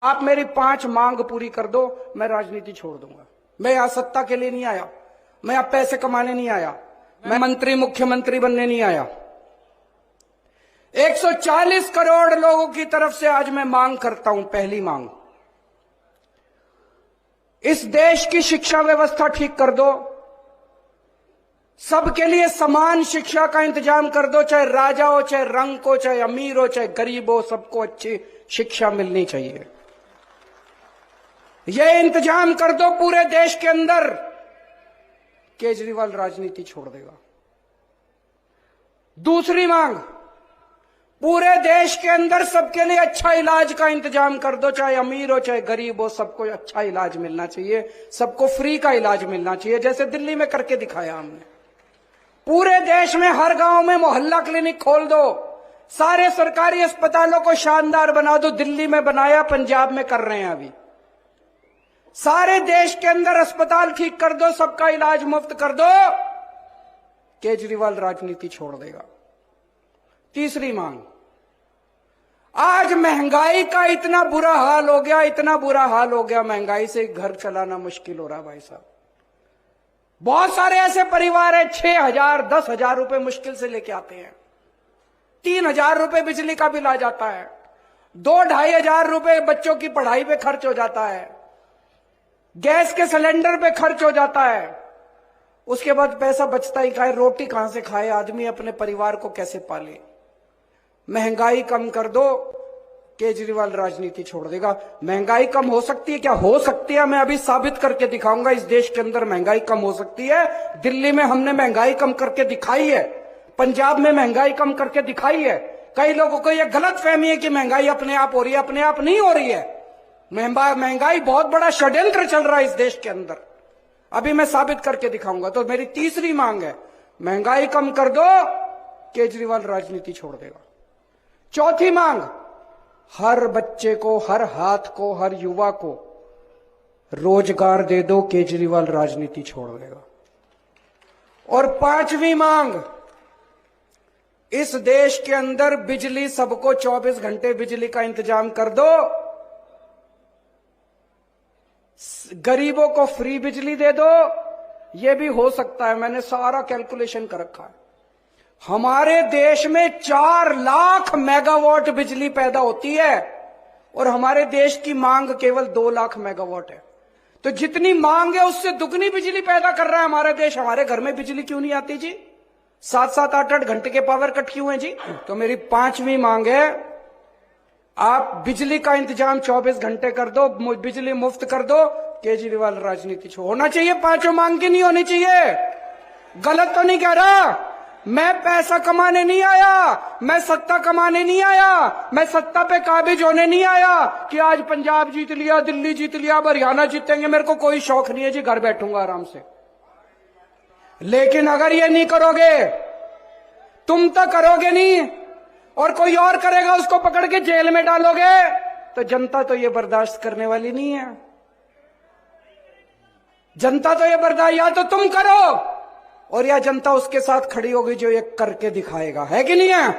आप मेरी 5 मांग पूरी कर दो, मैं राजनीति छोड़ दूंगा। मैं यहां सत्ता के लिए नहीं आया, मैं यहां पैसे कमाने नहीं आया, मैं मंत्री मुख्यमंत्री बनने नहीं आया। 140 करोड़ लोगों की तरफ से आज मैं मांग करता हूं। पहली मांग, इस देश की शिक्षा व्यवस्था ठीक कर दो, सबके लिए समान शिक्षा का इंतजाम कर दो, चाहे राजा हो, चाहे रंग हो, चाहे अमीर हो, चाहे गरीब हो, सबको अच्छी शिक्षा मिलनी चाहिए। यह इंतजाम कर दो पूरे देश के अंदर, केजरीवाल राजनीति छोड़ देगा। दूसरी मांग, पूरे देश के अंदर सबके लिए अच्छा इलाज का इंतजाम कर दो, चाहे अमीर हो, चाहे गरीब हो, सबको अच्छा इलाज मिलना चाहिए, सबको फ्री का इलाज मिलना चाहिए, जैसे दिल्ली में करके दिखाया हमने। पूरे देश में हर गांव में मोहल्ला क्लिनिक खोल दो, सारे सरकारी अस्पतालों को शानदार बना दो। दिल्ली में बनाया, पंजाब में कर रहे हैं अभी। सारे देश के अंदर अस्पताल ठीक कर दो, सबका इलाज मुफ्त कर दो, केजरीवाल राजनीति छोड़ देगा। तीसरी मांग, आज महंगाई का इतना बुरा हाल हो गया, इतना बुरा हाल हो गया, महंगाई से घर चलाना मुश्किल हो रहा भाई साहब। बहुत सारे ऐसे परिवार है 6,000 10,000 रुपए मुश्किल से लेके आते हैं, 3,000 रुपए बिजली का बिल आ जाता है, 2-2.5 हजार रुपए बच्चों की पढ़ाई पे खर्च हो जाता है, गैस के सिलेंडर पे खर्च हो जाता है। उसके बाद पैसा बचता ही खाए, रोटी कहां से खाए आदमी, अपने परिवार को कैसे पाले। महंगाई कम कर दो, केजरीवाल राजनीति छोड़ देगा। महंगाई कम हो सकती है क्या? हो सकती है, मैं अभी साबित करके दिखाऊंगा। इस देश के अंदर महंगाई कम हो सकती है। दिल्ली में हमने महंगाई कम करके दिखाई है, पंजाब में महंगाई कम करके दिखाई है। कई लोगों को यह गलत फहमी है कि महंगाई अपने आप हो रही है, अपने आप नहीं हो रही है। महंगाई बहुत बड़ा षड्यंत्र चल रहा है इस देश के अंदर, अभी मैं साबित करके दिखाऊंगा। तो मेरी तीसरी मांग है, महंगाई कम कर दो, केजरीवाल राजनीति छोड़ देगा। चौथी मांग, हर बच्चे को, हर हाथ को, हर युवा को रोजगार दे दो, केजरीवाल राजनीति छोड़ देगा। और पांचवी मांग, इस देश के अंदर बिजली सबको 24 घंटे बिजली का इंतजाम कर दो, गरीबों को फ्री बिजली दे दो। यह भी हो सकता है, मैंने सारा कैलकुलेशन कर रखा है। हमारे देश में 4 लाख मेगावाट बिजली पैदा होती है और हमारे देश की मांग केवल 2 लाख मेगावाट है। तो जितनी मांग है उससे दुगनी बिजली पैदा कर रहा है हमारा देश। हमारे घर में बिजली क्यों नहीं आती जी? 7-7 8-8 घंटे के पावर कट क्यों है जी? तो मेरी पांचवी मांग है, आप बिजली का इंतजाम 24 घंटे कर दो, बिजली मुफ्त कर दो, केजरीवाल राजनीति छोड़। होना चाहिए पांचों मांग की, नहीं होनी चाहिए। गलत तो नहीं कह रहा। मैं पैसा कमाने नहीं आया, मैं सत्ता कमाने नहीं आया, मैं सत्ता पे काबिज होने नहीं आया कि आज पंजाब जीत लिया, दिल्ली जीत लिया, अब हरियाणा जीतेंगे। मेरे को कोई शौक नहीं है जी, घर बैठूंगा आराम से। लेकिन अगर ये नहीं करोगे, तुम तो करोगे नहीं और कोई और करेगा, उसको पकड़ के जेल में डालोगे, तो जनता तो ये बर्दाश्त करने वाली नहीं है। जनता तो ये बर्दाश्त, या तो तुम करो और या जनता उसके साथ खड़ी होगी जो ये करके दिखाएगा, है कि नहीं है?